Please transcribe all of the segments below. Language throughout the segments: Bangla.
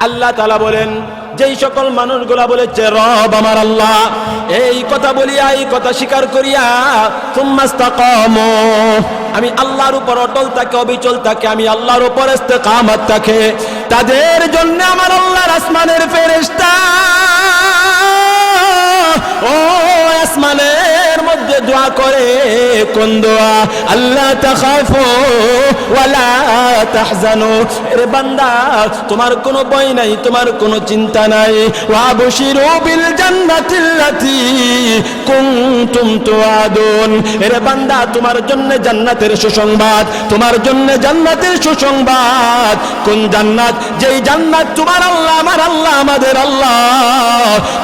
আল্লাহ তাআলা বলেন, যেই সকল মানুষগুলা বলেছে রব আমার আল্লাহ, এই কথা বলিয়া, এই কথা স্বীকার করিয়া, সুম্মাস্তাকামু, আমি আল্লাহর উপর অটল থাকে, অবিচল থাকে, আমি আল্লাহর উপর ইস্তেকামত থাকে, তাদের জন্য আমার আল্লাহর আসমানের ফেরেশতা ও আসমানের মধ্যে দোয়া করে। কোন দোয়া? আল্লাহ তাখাফু ওয়ালা তাহজানু, এরে বান্দা তোমার কোনো ভয় নাই, তোমার কোনো চিন্তা নাই। ওয়াবশিরু বিল জান্নাতিল্লাতী কুনতুম তুআদুন, এরে বান্দা তোমার জন্য জান্নাতের সুসংবাদ, তোমার জন্য জান্নাতের সুসংবাদ। কোন জান্নাত? যেই জান্নাত তোমার আল্লাহ, আমার আল্লাহ, আমাদের আল্লাহ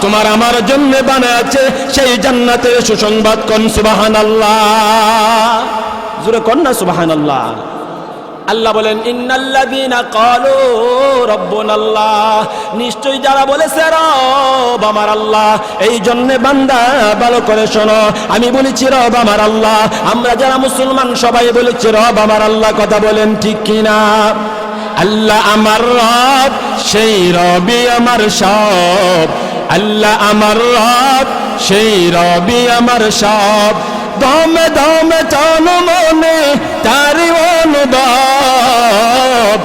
তোমার আমার জন্য বানাচ্ছে, সেই জান্নাতের সুসংবাদ। কোন সুবহানাল্লাহ, জোরে কোন না সুবহানাল্লাহ। আল্লাহ বলেন, ইন্নাল্লাযীনা ক্বালু রাব্বুনাল্লাহ, নিশ্চয়ই যারা বলেছে রব আমার আল্লাহ, এই জন্য বান্দা ভালো করে শোনো, আমি বলেছি রব আমার আল্লাহ, আমরা যারা মুসলমান সবাই বলেছি রব আমার আল্লাহ। কথা বলেন ঠিক কিনা? আল্লাহ আমার রব, সেই রবই আমার সব। আল্লাহ আমার রব, সেই রবি আমার সব। দমে দমে তন মনে তারি অনুভব,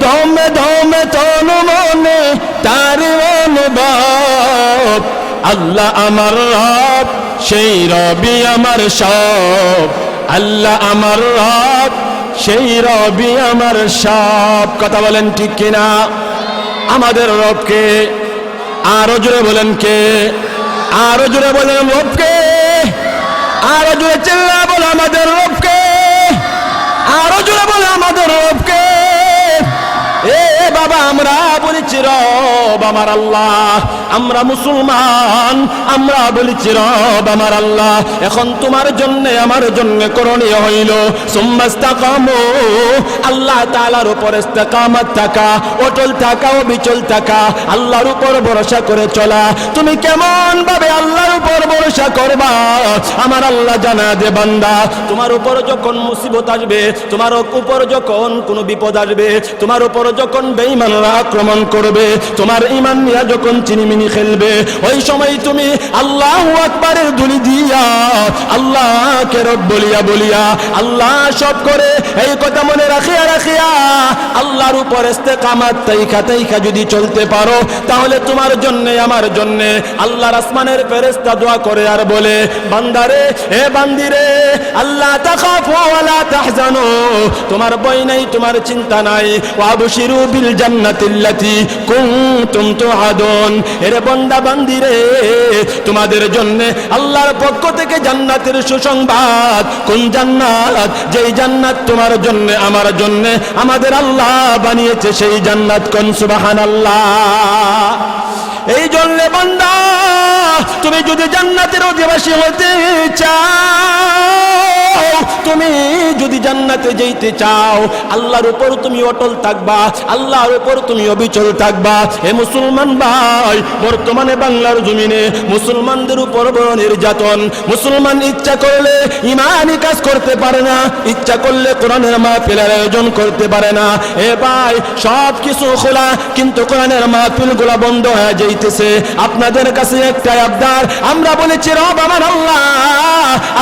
দমে দমে তন মনে তারি অনুভব। আল্লাহ আমার রব, সেই রবি আমার সব। আল্লাহ আমার রব, সেই রবি আমার সব। কথা বলেন ঠিক কিনা? আমাদের রবকে আরো জোরে বলেন কে? আরো জোরে বলেন রবকে? আরো জোরে চিল্লা বলে আমাদের রবকে? আরো জোরে বলে আমাদের রবকে? এ বাবা, আমরা বলেছি রব আমার আল্লাহ, আমরা মুসলমান, আমরা বলেছি রব আমার আল্লাহ। এখন তোমার জন্য আমার জন্য করণীয় হইল সুম্মাস্তাকামু, আল্লাহ তাআলার উপর ইস্তেকামত থাকা, অটল থাকা, অবিচল থাকা, আল্লাহর উপর ভরসা করে চলা। তুমি কেমন ভাবে আল্লাহর উপর ভরসা করবা? আমার আল্লাহ জানা দে বান্দা, তোমার উপর যখন মুসিবত আসবে, তোমার উপর যখন কোনো বিপদ আসবে, তোমার উপর যখন বেঈমানরা আক্রমণ করবে, তোমার ঈমান নিয়ে যখন চিনিমিনি খেলবে, ওই সময় তুমি আল্লাহু আকবারের ধ্বনি দিয়া, আল্লাহকে রব বলিয়া বলিয়া, আল্লাহ সব করে, এই কথা মনে রাখিয়া রাখিয়া আল্লাহর উপর ইস্তেকামত তাইকা তাইকা যদি চলতে পারো, তাহলে তোমার জন্য আমার জন্য আল্লাহর আসমানের ফেরেশতা দোয়া করে আর বলে, বান্দারে, এ বান্দিরে, আল্লাহ তাখাফু ওয়ালা তাহজানু, তোমার ভয় নাই, তোমার চিন্তা নাই। ওয়াবশিরু বিল জান্নাতিল্লাতী কুনতুম তুআদুন, এরে বান্দা বান্দিরে, তোমাদের জন্য আল্লাহর পক্ষ থেকে জান্নাতের সুসংবাদ। কোন জান্নাত? যেই জান্নাত তোমার জন্য, আমার জন্য, আমাদের আল্লাহ বানিয়েছে, সেই জান্নাত। কোন সুবহানাল্লাহ। এই জন্য বান্দা, তুমি যদি জান্নাতের অধিবাসী হতে চাও, তুমি যদি জান্নাতে যেতে চাও, আল্লাহর উপর তুমি অটল থাকবা, আল্লাহর উপর তুমি অবিচল থাকবা। হে মুসলমান ভাই, বর্তমানে বাংলার জমিনে মুসলমানদের উপর বড় নির্যাতন। মুসলমান ইচ্ছা করলে ঈমানি কাজ করতে পারে না, ইচ্ছা করলে কোরআনের মাহফিলের আয়োজন করতে পারে না। এ ভাই, সব কিছু খোলা, কিন্তু কোরআনের মাহফিলগুলো বন্ধ হয়ে যাইতেছে। আপনাদের কাছে একটাই আবদার, আমরা বলেছি রব আমার আল্লাহ,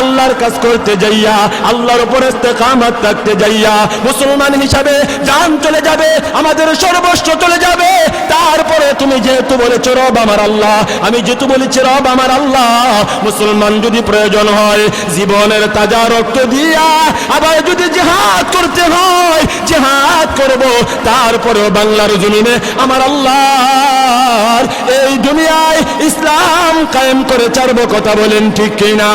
আল্লাহর কাজ করতে যাইয়া, আল্লাহর উপর ইস্তেকামত থাকতে যাইয়া, মুসলমান হিসাবে জান চলে যাবে, আমাদের সর্বস্ব চলে যাবে। তারপরে তুমি যেহেতু বলেছো রব আমার আল্লাহ, আমি যেহেতু বলেছি রব আমার আল্লাহ, মুসলমান যদি প্রয়োজন হয় জীবনের তাজা রক্ত দিয়া, আবার যদি জিহাদ করতে হয় জিহাদ করব। তারপরেও বাংলার জমিনে আমার আল্লাহর এই দুনিয়ায় ইসলাম কায়েম করে ছাড়বো। কথা বলেন ঠিক কিনা?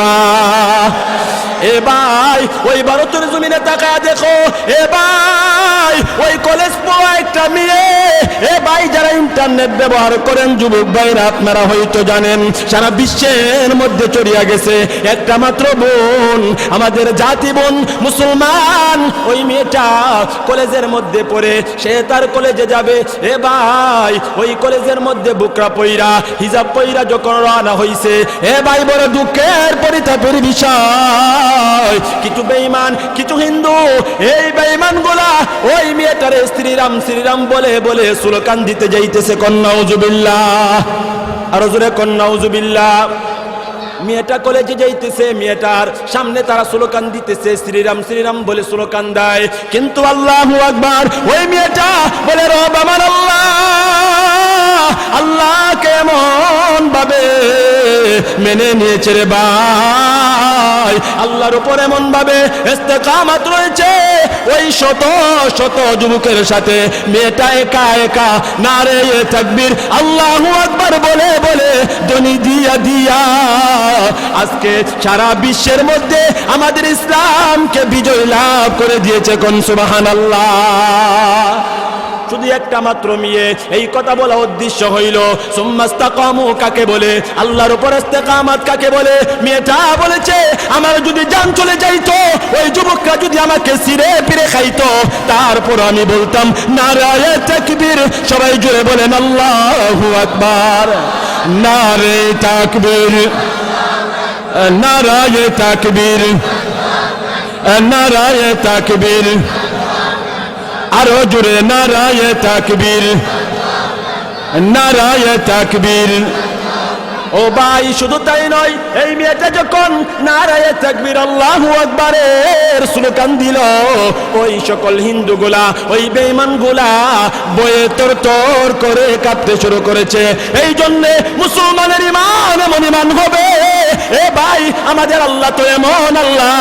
এ ভাই, ওই ভারতের জমিনে তাকায় দেখো, এ ভাই, ওই কলেজ পড়া একটা মেয়ে, এ ভাই, যারা ইন্টারনেট ব্যবহার করেন যুবক ভাইরা, আপনারা হয়তো জানেন সারা বিশ্বের মধ্যে ছড়িয়ে গেছে একটা মাত্র বোন, আমাদের জাতি বোন মুসলমান। ওই মেয়েটা কলেজের মধ্যে পড়ে, সে তার কলেজে যাবে। এ ভাই, ওই কলেজের মধ্যে বুকরা পইরা হিজাব পইরা যখন রওনা হইছে, এ ভাই বড় দুঃখের পরিতাপের বিষয়, কিছু বেঈমান কিছু হিন্দু, এই বেঈমান গুলা ওই মেয়েটারে শ্রীরাম শ্রীরাম বলে বলে স্লোগান দিতে যাইতেছে। কন্নাউজুবিল্লাহ, আর জোরে কন্নাউজুবিল্লাহ। মেয়েটা কলেজে যাইতেছে, মেয়েটার সামনে তারা স্লোগান দিতেছে, শ্রীরাম শ্রীরাম বলে স্লোগান দেয়, কিন্তু আল্লাহু আকবার ওই মেয়েটা বলে রব আমার আল্লাহ, আল্লাহ কেমন ভাবে মেনে নিয়েছে রে ভাই, আল্লাহর উপর এমন ভাবে ইস্তেকামত রয়েছে। ওই শত শত যুবকের সাথে মেয়েটা একা একা নারে তাকবীর আল্লাহু আকবার বলে বলে ধ্বনি দিয়া দিয়া আজকে সারা বিশ্বের মধ্যে আমাদের ইসলামকে বিজয় লাভ করে দিয়েছে। কোন সুবহানাল্লাহ। শুধু একটা মাত্র মেয়ে, এই কথা বলা উদ্দেশ্য হইল সুম্মাস্তাকামু কাকে বলে, আল্লাহর উপর ইস্তেকামত কাকে বলে। মেয়েটা বলেছে আমার যদি জান চলে যাইতো, ওই যুবকরা যদি আমাকে ছিঁড়ে পিড়ে খাইতো, তারপর আমি বলতাম নারায়ে তাকবীর। সবাই জোরে বলেন আল্লাহু আকবার, নারে তাকবীর, নারায়ে তাকবীর, নারায়ে তাকবীর, আরো জোরে নারায়ে তাকবীর, নারায়ে তাকবীর। ও ভাই, শুধু তাই নয়, এই মেয়েটা যখন নারায়ে তাকবীর আল্লাহু আকবারের স্লোগান দিল, ওই সকল হিন্দুগুলা ওই বেঈমানগুলা বয়ে তরতর করে কাঁপতে শুরু করেছে। এই জন্য মুসলমানের ঈমান এমন ঈমান হবে। এ ভাই, আমাদের আল্লাহ তো এমন আল্লাহ,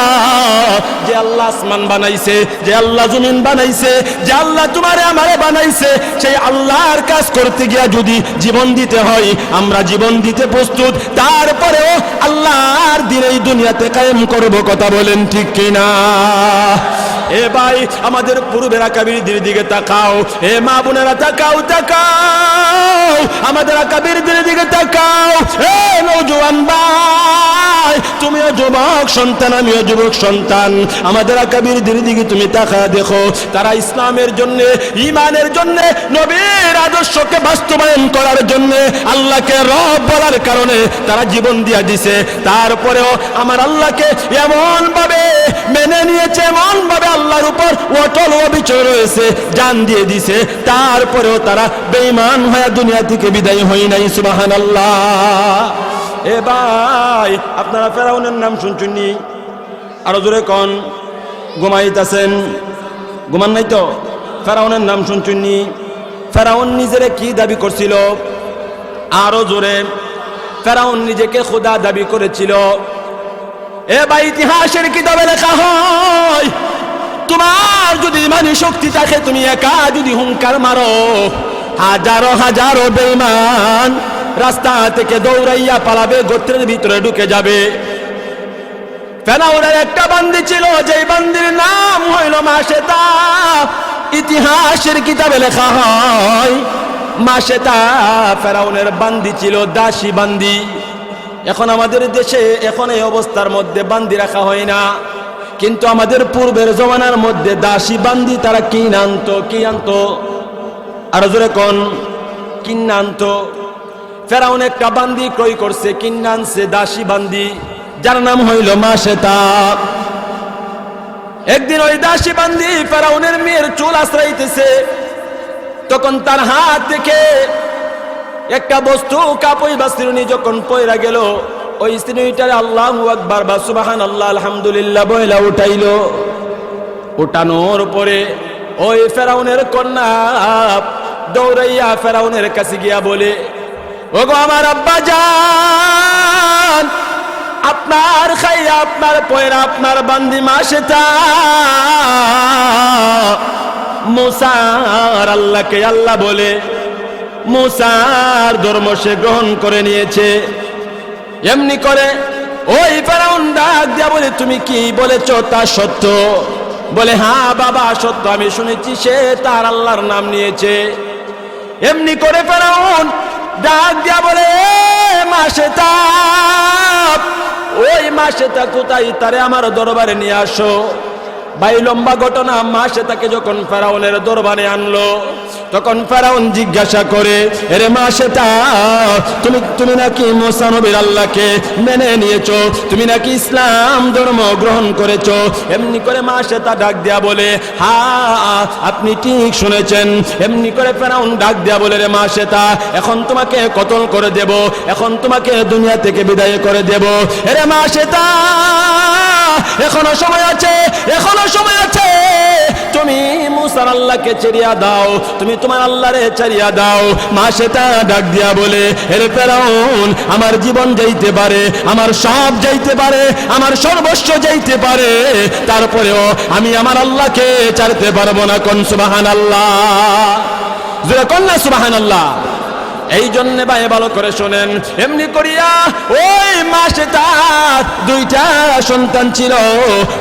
যে আল্লাহ আসমান বানাইছে, যে আল্লাহ জমিন বানাইছে, যে আল্লাহ তোমারে আমারে বানাইছে, সেই আল্লাহর কাজ করতে গিয়া যদি জীবন দিতে হয়, আমরা জীবন দিতে প্রস্তুত। তারপরেও আল্লাহর দিন এই দুনিয়াতে কায়েম করব। কথা বলেন ঠিক কিনা? এ ভাই, আমাদের পূর্বের আকাবিরদের দিকে তাকাও, এ মা বোনেরা তাকাও তাকাও, আমাদের আকাবিরদের দিকে তাকাও। এ নওজোয়ান ভাই, তুমিও যুবক সন্তান, আমিও যুবক সন্তান, আমাদের আকাবিরদের দিকে তুমি তাকা দেখো। তারা ইসলামের জন্য, ঈমানের জন্য, নবীর আদর্শকে বাস্তবায়ন করার জন্য, আল্লাহকে রব বলার কারণে তারা জীবন দিয়া দিছে। তারপরেও আমার আল্লাহকে এমন ভাবে মেনে নিয়েছে, এমন ভাবে আল্লাহর উপর অটল অবিচল রয়েছে, জান দিয়ে দিছে। তারপরেও তারা বেঈমান হয়ে দুনিয়া থেকে বিদায় হয় নাই। সুবহানাল্লাহ। এ ভাই, আপনারা ফেরাউনের নাম শুনছেননি? আরো জোরে কোন। ঘুমাইতেছেন? ঘুমান নাই তো? ফেরাউনের নাম শুনছেননি? ফেরাউন নিজেরে কি দাবি করছিল? আরো জোরে। ফেরাউন নিজেকে খোদা দাবি করেছিল। এ ভাই, ইতিহাসের কিতাবে লেখা হয়, তোমার যদি ইমানি শক্তি থাকে, তুমি একা যদি হুঙ্কার মারো, হাজারো হাজারো বেঈমান রাস্তা থেকে দৌড়াইয়া পালাবে, গোত্রের ভিতরে ঢুকে যাবে। ফেরাউনের একটা বান্দি ছিল, যেই বান্দির নাম হইল মাশেতা। ইতিহাসের কিতাবে লেখা হয় মাশেতা ফেরাউনের বান্দি ছিল, দাসী বান্দি। এখন আমাদের দেশে এখন এই অবস্থার মধ্যে বান্দি রাখা হয় না, কিন্তু আমাদের পূর্বের জমানার মধ্যে দাসী বান্দি তারা কিনে আনতো। কি আনতো? আরো জোরে কোন। কিনে আনতো। ফেরাউন একটা বান্দি ক্রয় করছে, কিনে আনছে দাসী বান্দি, যার নাম হইল মাশেতা। একদিন ওই দাসী বান্দি ফেরাউনের মেয়ের চুল আশ্রাইতেছে, তখন তার হাত থেকে একটা বস্তু, কাপড় বা শিরুনি যখন পয়রা গেল, ওই শিরুনিটারে আল্লাহু আকবার বা সুবহানাল্লাহ আলহামদুলিল্লাহ বইলা উঠাইলো। উঠানোর পরে ওই ফেরাউনের কন্যা দৌড়াইয়া ফেরাউনের কাছে গিয়া বলে, ওগো আমার আব্বা জান, আপনার খাইয়া আপনার পয়রা আপনার বান্দি মাশেতা মুসার আল্লাহকে আল্লাহ বলে মুসার ধর্ম সে গ্রহণ করে নিয়েছে। এমনি করে ওই ফেরাউন ডাক দিয়া বলে, তুমি কি বলেছ তা সত্য? বলে, হ্যাঁ বাবা সত্য, আমি শুনেছি সে তার আল্লাহর নাম নিয়েছে। এমনি করে ফেরাউন ডাক দিয়া বলে, মাসেতা, ওই মাসেতা কোথায়? তারে আমার দরবারে নিয়ে আসো। ভাই লম্বা ঘটনা। মাসেতাকে যখন ফেরাউনের দরবারে আনলো, তখন ফেরাউন জিজ্ঞাসা করে, এরে মাসেতা, তুমি নাকি মুসা নবীর আল্লাহকে মেনে নিয়েছো, তুমি নাকি ইসলাম ধর্ম গ্রহণ করেছো? এমনি করে মাসেতা ডাক দেয়া বলে, হ্যাঁ আপনি ঠিক শুনেছেন। এমনি করে ফেরাউন ডাক দেয়া বলে, রে মাসেতা, এখন তোমাকে কতল করে দেব, এখন তোমাকে দুনিয়া থেকে বিদায় করে দেব। এরে মাসেতা, এখনো সময় আছে, এখনো সময় আছে। তুমি মুসার আল্লাহকে ছাড়িয়া দাও, তুমি তোমার আল্লাহরে ছাড়িয়া দাও। মাসেতা ডাক দিয়া বলে, এর ফেরাউন, আমার জীবন যাইতে পারে, আমার সব যাইতে পারে, আমার সর্বস্ব যাইতে পারে, তারপরেও আমি আমার আল্লাহকে ছাড়তে পারবো না। কোন সুবহানাল্লাহ, জোরে কোন না সুবহানাল্লাহ। এই জন্য ভাই ভালো করে শোনেন, এমনি করিয়া ওই মাসেতার দুইটা সন্তান ছিল,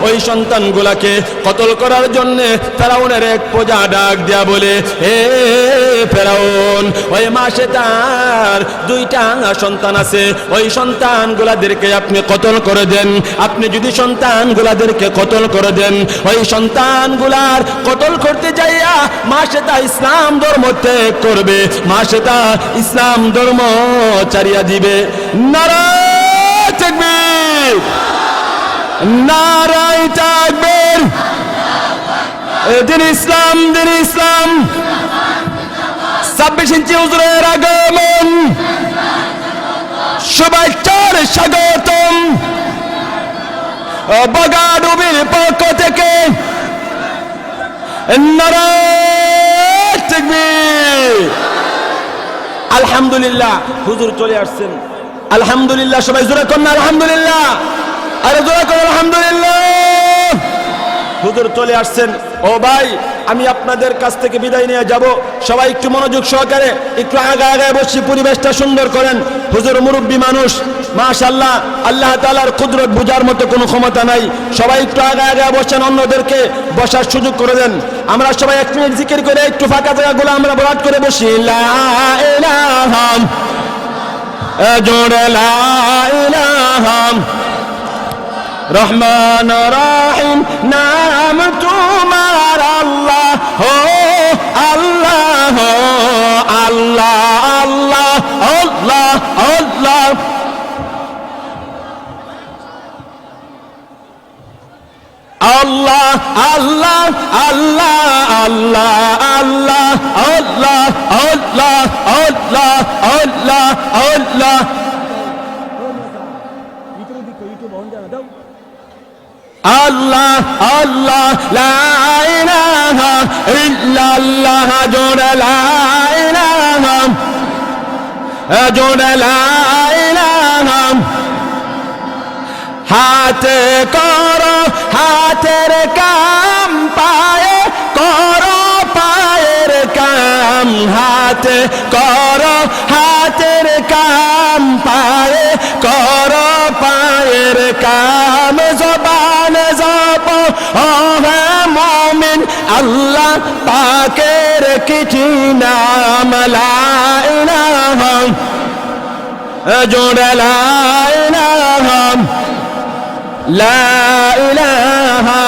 ওই সন্তানগুলাকে কতল করার জন্য ফেরাউনের এক প্রজা ডাক দেয়া বলে, এ ফেরাউন, ওই মাসেতার দুইটা সন্তান আছে, ওই সন্তানগুলাদেরকে আপনি কতল করে দেন। আপনি যদি সন্তানগুলাদেরকে কতল করে দেন, ওই সন্তানগুলার কতল করতে যাইয়া মাসেতা ইসলাম ধর্ম ত্যাগ করবে, মাসেতা ইসলাম ধর্ম ছাড়িয়া দিবে। নারায়ে তাকবীর, নারায়ে তাকবীর। দিন ইসলাম, দিন ইসলাম। 26 ইঞ্চি হুজুরের আগমন, শুভেচ্ছার স্বাগতম বগাডুবির পক্ষ থেকে। নারায়ে তাকবীর। আলহামদুলিল্লাহ, হুজুর চলে আসছেন। আলহামদুলিল্লাহ, সবাই জোরে করুন আলহামদুলিল্লাহ, আরে জোরে করুন আলহামদুলিল্লাহ। হুজুর চলে আসছেন। ও ভাই, আমি আপনাদের কাছ থেকে বিদায় নিয়ে যাব, সবাই একটু মনোযোগ সহকারে একটু আগায় আগায় বসি, পরিবেশটা সুন্দর করেন। হুজুর মুরব্বী মানুষ, মাশাআল্লাহ, আল্লাহ তাআলার কুদরত বুঝার মতো কোনো ক্ষমতা নাই। সবাই একটু আগায় আগায় বসেন, অন্যদেরকে বসার সুযোগ করে দেন। আমরা সবাই 1 মিনিট জিকির করে একটু ফাঁকা জায়গাগুলো আমরা বরাদ করে বসি। লা ইলাহা জোরে লা ইলাহা রহমান রহিম নাম তোমার আল্লাহ হো আল্লাহ হো আল্লাহ আল্লাহ আল্লাহ আল্লাহ। আল্লাহ আল্লাহ আল্লাহ আল্লাহ আল্লাহ আল্লাহ আল্লাহ আল্লাহ আল্লাহ আল্লাহ। আল্লাহ আল্লাহ লা ইলাহা ইল্লাল্লাহ জোরে লা ইলাহা জোরে লা ইলাহা। হাতে করো হাতের কাম, পায়ে করো পায়ের কাম, হাতে করো হাতের কাম, পায়ে করো পায়ের কাম। জবান জপো ও হে মুমিন, আল্লাহ পাকের কিছু নাম। লা ইলাহা জোরে লা ইলাহা লা ইলাহা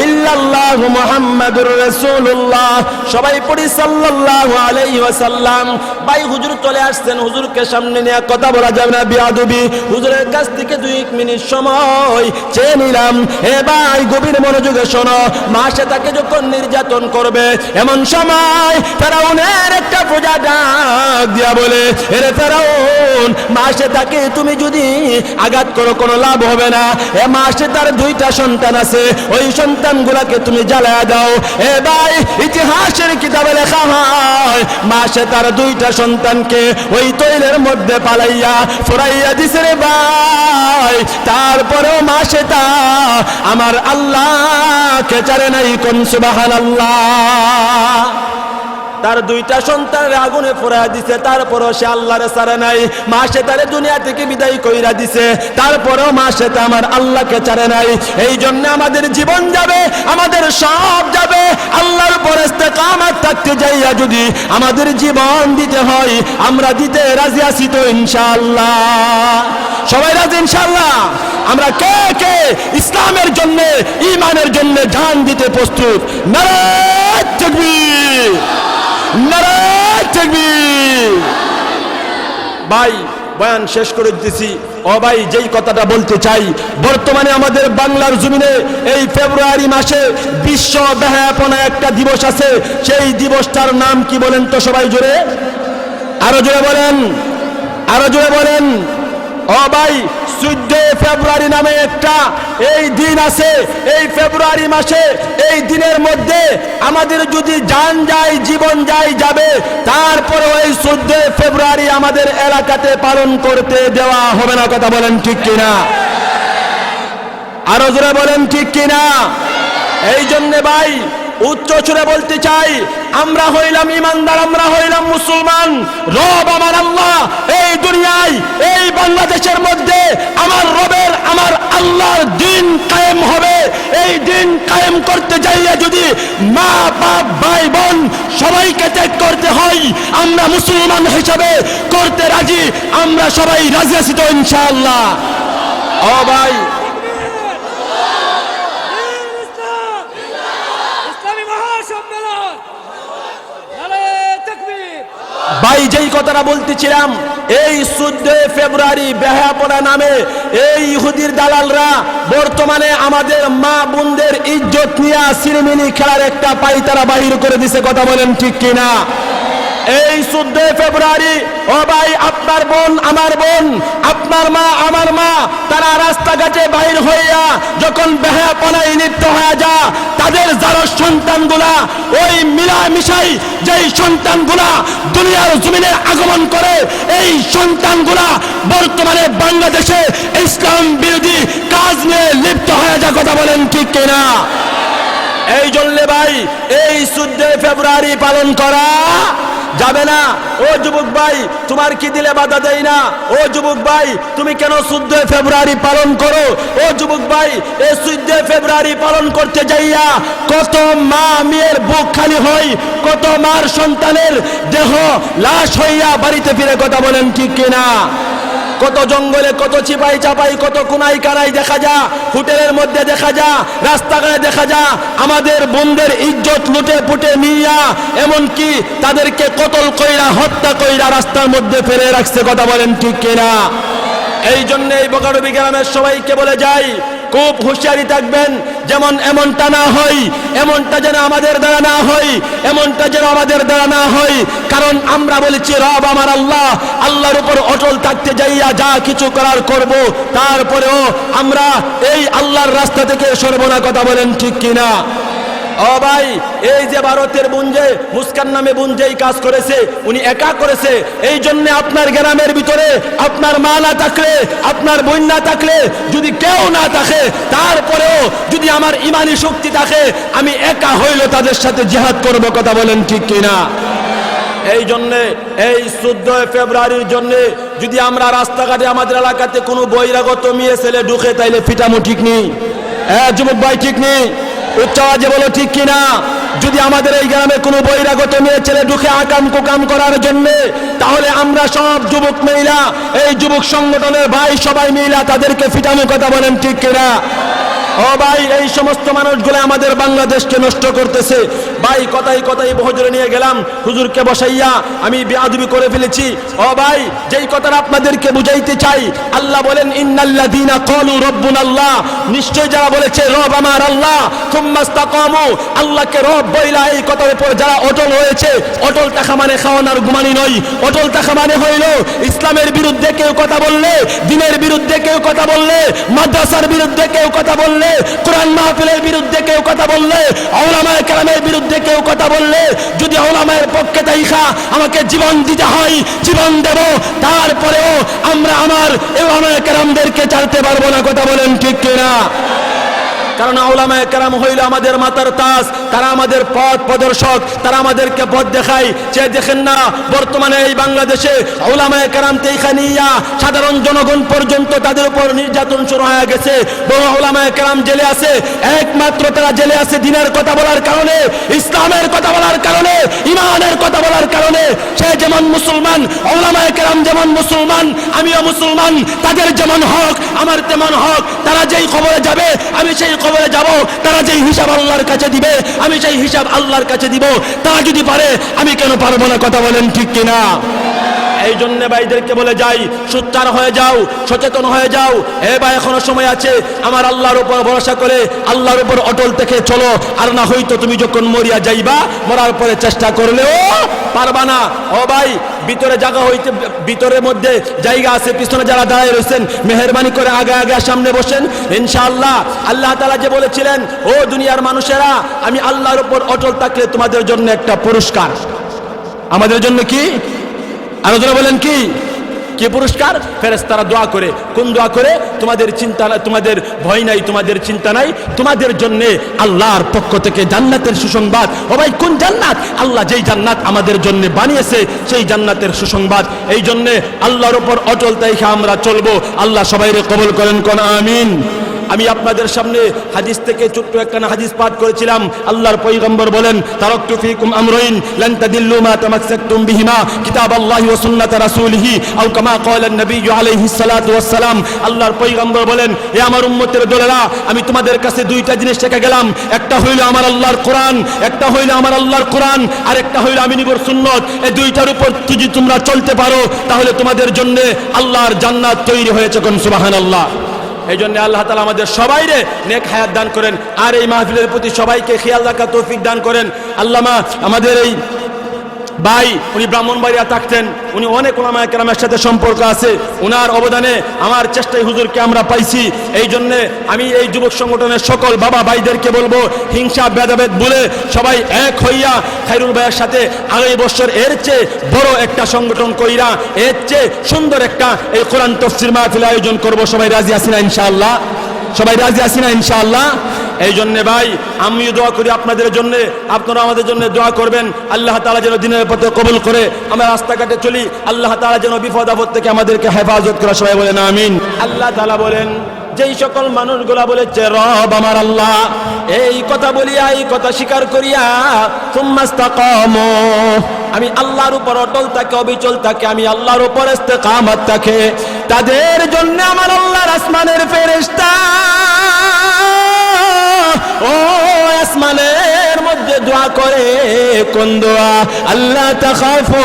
ইল্লাল্লাহ মুহাম্মাদুর রাসূলুল্লাহ। সবাই পড়ি সাল্লাল্লাহু আলাইহি ওয়াসাল্লাম। ভাই হুজুর চলে আসছেন, হুজুরকে সামনে নিয়ে কথা বলা যাবে না, বেয়াদবি। হুজুরের কাছ থেকে 2 মিনিট সময় চেয়ে নিলাম। এ ভাই গভীর মনোযোগে শোনো, মাসেতাকে যখন নির্যাতন করবে, এমন সময় ফেরাউনের একটা প্রজা ডাক দিয়া বলে, এরে ফেরাউন, মাসেতাকে তুমি যদি আঘাত করো কোনো লাভ হবে না। এ মাসেতার 2টা সন্তান আছে, ওই সন্তানগুলাকে তুমি জ্বালায়া দাও। এ ভাই ইতিহাসের কিতাবে লেখা হয়, মাসেতার 2টা সন্তানকে ওই তৈলের মধ্যে পালাইয়া ফুরাইয়া দিছে রে ভাই। তারপরেও মাসেতা আমার আল্লাহকে ছাড়ে নাই। কোন সুবহানাল্লাহ। তার দুইটা সন্তানের আগুনে পোড়ায় দিছে, তারপরও সে আল্লাহরে ছাড়ে নাই। মা সে তারে দুনিয়া থেকে বিদায় কইরা দিছে, তারপরও মা সে আমার আল্লাহকে ছাড়ে নাই। এই জন্য আমাদের জীবন যাবে, আমাদের সব যাবে। আল্লাহর উপর ইস্তেকামত থাকতে যাইয়া যদি আমাদের জীবন দিতে হয়, আমরা দিতে রাজি আছি তো ইনশাআল্লাহ? সবাই রাজি ইনশাআল্লাহ? আমরা কে কে ইসলামের জন্য, ঈমানের জন্য জান দিতে প্রস্তুত? নারায়ে তাকবীর, নারায়ে তাকবীর। ভাই বয়ান শেষ করে দিতেছি। ও ভাই, যেই কথাটা বলতে চাই, বর্তমানে আমাদের বাংলার জমিনে এই ফেব্রুয়ারি মাসে বিশ্ব বেহায়াপনা একটা দিবস আছে। সেই দিবসটার নাম কি বলেন তো সবাই জোরে? আরো জোরে বলেন, আরো জোরে বলেন। ও ভাই, 14 ফেব্রুয়ারি নামে একটা এই দিন আছে। এই ফেব্রুয়ারি মাসে এই দিনের মধ্যে আমাদের যদি জান যায়, জীবন যায়, যাবে, তারপরে ওই 14 ফেব্রুয়ারি আমাদের এলাকাতে পালন করতে দেওয়া হবে না। কথা বলেন ঠিক কিনা? আরো জোরে বলেন ঠিক কিনা? এই জন্যে ভাই উচ্চ সুরে বলতে চাই, আমরা হইলাম ইমানদার, আমরা হইলাম মুসলমান। রব আমার আল্লাহ। এই দুনিয়ায়, এই বাংলাদেশের মধ্যে আমার রবের, আমার আল্লাহর দিন কায়েম হবে। এই দিন কায়েম করতে যাইয়া যদি মা বাপ ভাই বোন সবাইকে ত্যাগ করতে হয়, আমরা মুসলমান হিসাবে করতে রাজি। আমরা সবাই রাজি আছি তো ইনশাআল্লাহ? ও ভাই, ভাই যেই কথাটা বলতেছিলাম, এই 14 ফেব্রুয়ারি বেহায়াপনা নামে এই ইহুদির দালালরা বর্তমানে আমাদের মা বোনদের ইজ্জত নিয়ে সিনেমিনি খেলার একটা পাইতারা বাহির করে দিছে। কথা বলেন ঠিক কিনা? এই 14 ফেব্রুয়ারি, ও ভাই, আপনার বোন আমার বোন, আপনার মা আমার মা, তারা রাস্তাঘাটে বাহির হইয়া যখন বেহায়াপনায় লিপ্ত হয়ে যা, তাদের যারা সন্তানগুলা ওই মিলামিশাই যেই সন্তানগুলা দুনিয়ার জমিনে আগমন করে, এই সন্তানগুলা বর্তমানে বাংলাদেশে ইসলাম বিরোধী কাজ নিয়ে লিপ্ত হয়ে যা। কথা বলেন ঠিক কিনা? এই জন্য ভাই এই 14 ফেব্রুয়ারি পালন করা যাবে না। ও যুবক ভাই, তোমার কি দিলে বাধা দেয় না? ও যুবক ভাই, তুমি কেন 14 ফেব্রুয়ারি পালন করো? ও যুবক ভাই, এই 14 ফেব্রুয়ারি পালন করতে যাইয়া কত মা মেয়ের বুক খালি হয়, কত মার সন্তানের দেহ লাশ হইয়া বাড়িতে ফিরে। কথা বলেন ঠিক কিনা? কত জঙ্গলে, কত চিপাই চাপাই, কত কোনাই কানাই দেখা যা, হোটেলের মধ্যে দেখা যা, রাস্তাঘাটে দেখা যা আমাদের বোনদের ইজ্জত লুটে পুটে নিয়া, এমনকি তাদেরকে কতল কইরা, হত্যা কইরা রাস্তার মধ্যে ফেলে রাখছে। কথা বলেন ঠিক কিনা? এই জন্য এই বগাডুবি গ্রামের সবাইকে বলে যাই, খুব হুঁশিয়ারি থাকবেন, যেমন এমনটা না হয়, এমনটা যেন আমাদের দ্বারা না হয়, এমনটা যেন আমাদের দ্বারা না হয়। কারণ আমরা বলেছি রব আমার আল্লাহ, আল্লাহর উপর অটল থাকতে যাইয়া যা কিছু করার করব, তারপরেও আমরা এই আল্লাহর রাস্তা থেকে সরব না। কথা বলেন ঠিক কিনা? ও ভাই, এই যে ভারতের বোন, যে মুস্কান নামে বোন যেই কাজ করেছে, উনি একা করেছে। এই জন্য আপনার গ্রামের ভিতরে আপনার মা না থাকলে, আপনার বোন না থাকলে, যদি কেউ না থাকে, তারপরেও যদি আমার ইমানি শক্তি থাকে, আমি একা হইলে তাদের সাথে জিহাদ করব। কথা বলেন ঠিক কিনা? এই জন্যে এই 14 ফেব্রুয়ারির জন্যে যদি আমরা রাস্তাঘাটে আমাদের এলাকাতে কোনো বহিরাগত মেয়ে ছেলে ঢুকে, তাইলে ফিটামো ঠিক নেই? যুবক ভাই ঠিক নেই? উচ্চ আওয়াজে বলো ঠিক কিনা? যদি আমাদের এই গ্রামে কোনো বহিরাগত মেয়ে ছেলে ঢুকে আকাম কুকাম করার জন্য, তাহলে আমরা সব যুবক মহিলা, এই যুবক সংগঠনের ভাই সবাই মিলা তাদেরকে ফিটানো। কথা বলেন ঠিক কিনা? ও ভাই, এই সমস্ত মানুষগুলো আমাদের বাংলাদেশকে নষ্ট করতেছে। ভাই কথাই কথাই বহুজনে নিয়ে গেলাম, হুজুরকে বসাইয়া আমি বেয়াদবি করে ফেলেছি। ও ভাই, যেই কথাটা আপনাদেরকে বুঝাইতে চাই, আল্লাহ বলেন ইন্নাল্লাযীনা ক্বালু রাব্বুনাল্লাহ, নিশ্চয় যারা বলেছে রব আমার আল্লাহ, সুম্মা ইসতাকামু, আল্লাহকে রব বইলা এই কথার উপর যারা অটল হয়েছে, অটল থাকা মানে খাওয়ানোর ঘুমানি নয়। অটল থাকা মানে হইল ইসলামের বিরুদ্ধে কেউ কথা বললে, দ্বীনের বিরুদ্ধে কেউ কথা বললে, মাদ্রাসার বিরুদ্ধে কেউ কথা বললে, কোরআন মাহফিলের বিরুদ্ধে কেউ কথা বললে, উলামায়ে কেরামের বিরুদ্ধে কেউ কথা বললে, যদি উলামায়ের পক্ষে তাইখা আমাকে জীবন দিতে হয়, জীবন দেব, তারপরেও আমরা আমার উলামায়ে কেরামদেরকে ছাড়তে পারবো না। কথা বলেন ঠিক কিনা? কারণ উলামায়ে কেরাম হইল আমাদের মাথার তাজ, তারা আমাদের পথ প্রদর্শক, তারা আমাদেরকে পথ দেখায়। যে দেখেন না বর্তমানে এই বাংলাদেশে উলামায়ে কেরাম থেকে নিয়া সাধারণ জনগণ পর্যন্ত তাদের উপর নির্যাতন শুরু হয়ে গেছে। বড় উলামায়ে কেরাম জেলে আছে, একমাত্র তারা জেলে আছে দিনের কথা বলার কারণে, ইসলামের কথা বলার কারণে, ইমানের কথা বলার কারণে। সে যেমন মুসলমান, উলামায়ে কেরাম যেমন মুসলমান, আমিও মুসলমান, তাদের যেমন হক আমার তেমন হক। তারা যেই কবরে যাবে আমি সেই কবরে যাব, তারা যেই হিসাব আল্লাহর কাছে দিবে আমি সেই হিসাব আল্লাহর কাছে দিব। তারা যদি পারে আমি কেন পারবো না? কথা বলেন ঠিক কিনা? এই জন্য ভাইদেরকে বলে যাই, সোচ্চার হয়ে যাও, সচেতন হয়ে যাও। ভাই এখনো সময় আছে, আমার আল্লাহর উপর ভরসা করে আল্লাহর উপর অটল থেকে চলো। আর না হয়তো তুমি যখন মরিয়া যাইবা, মরার পরে চেষ্টা করলেও পারবা না। ও ভাই, ভিতরে জায়গা হইতে, ভিতরের মধ্যে জায়গা আছে, পিছনে যারা দাঁড়িয়ে রয়েছেন মেহেরবানি করে আগে আগে সামনে বসেন ইনশাআল্লাহ। আল্লাহ তাআলা যে বলেছিলেন, ও দুনিয়ার মানুষেরা, আমি আল্লাহর উপর অটল থাকলে তোমাদের জন্য একটা পুরস্কার। আমাদের জন্য কি? আলোচনা বলেন কি কি পুরস্কার? ফেরেশতারা দোয়া করে। কোন দোয়া করে? তোমাদের চিন্তা, তোমাদের ভয় নাই, তোমাদের চিন্তা নাই, তোমাদের জন্য আল্লাহর পক্ষ থেকে জান্নাতের সুসংবাদ। ও ভাই, কোন জান্নাত? আল্লাহ যেই জান্নাত আমাদের জন্য বানিয়েছে সেই জান্নাতের সুসংবাদ। এই জন্য আল্লাহর উপর অটল থাইকা আমরা চলবো। আল্লাহ সবাইরে কবুল করেন, কোন আমিন। আমি আপনাদের সামনে হাদিস থেকে ছোট্ট একটা হাদিস পাঠ করেছিলাম। আল্লাহর পয়গম্বর বলেন, তারাকতু ফিকুম আমরাইন লান তাদিল্লু মা তামাসসাকতুম বিহিমা কিতাবাল্লাহি ওয়া সুন্নাত রাসূলিহি আও কামা ক্বালা নবী আলাইহিস সালাতু ওয়াস সালাম। আল্লাহর পয়গম্বর বলেন, হে আমার উম্মতের দলেরা, আমি তোমাদের কাছে দুইটা জিনিস রেখে গেলাম। একটা হইল আমার আল্লাহর কোরআন, একটা হইল আমার আল্লাহর কোরআন, আর একটা হইল আমি নবীর সুন্নাত। এই দুইটার উপর যদি তোমরা চলতে পারো তাহলে তোমাদের জন্য আল্লাহর জান্নাত তৈরি হয়েছে। কোন সুবহানাল্লাহ। এই জন্য আল্লাহ তাআলা আমাদের সবাইরে নেক হায়াত দান করেন, আর এই মাহফিলের প্রতি সবাইকে খেয়াল রাখার তৌফিক দান করেন। আল্লামা আমাদের এই ভাই, উনি ব্রাহ্মণবাড়িয়া থাকতেন, উনি অনেক উলামায়ে কেরামের সাথে সম্পর্ক আছে। ওনার অবদানে আমার চেষ্টায় হুজুরকে আমরা পাইছি। এই জন্যে আমি এই যুবক সংগঠনের সকল বাবা ভাইদেরকে বলবো, হিংসা ভেদাভেদ ভুলে সবাই এক হইয়া খায়রুল ভাইয়ের সাথে আগামী বছর এর চেয়ে বড় একটা সংগঠন কইরা, এর চেয়ে সুন্দর একটা এই কোরআন তাফসীর মাহফিল আয়োজন করব। সবাই রাজি আছি না ইনশাআল্লাহ? সবাই রাজি আছি না ইনশাআল্লাহ? এই জন্য ভাই, আমিও দোয়া করি আপনাদের জন্য, আপনারা আমাদের জন্য দোয়া করবেন। আল্লাহ তাআলা যেন দিনের পথে কবুল করে আমরা রাস্তাঘাটে চলি। আল্লাহ তাআলা যেন বিপদ আপদ থেকে আমাদেরকে হেফাজত করে। সবাই বলেন আমিন। আল্লাহ তাআলা বলেন, যেই সকল মানুষগুলা বলেছে রব আমার আল্লাহ, এই কথা বলিয়া, এই কথা স্বীকার করিয়া সুম্মাস্তাকামু, আমি আল্লাহর উপর অটল থাকে, অবিচল থাকে, আমি আল্লাহর উপর ইস্তেকামত থাকে, তাদের জন্য আমার আল্লাহর আসমানের ফেরেশতা ও আসমানের মধ্যে দোয়া করে। কোন দোয়া? আল্লাহ তাখাফু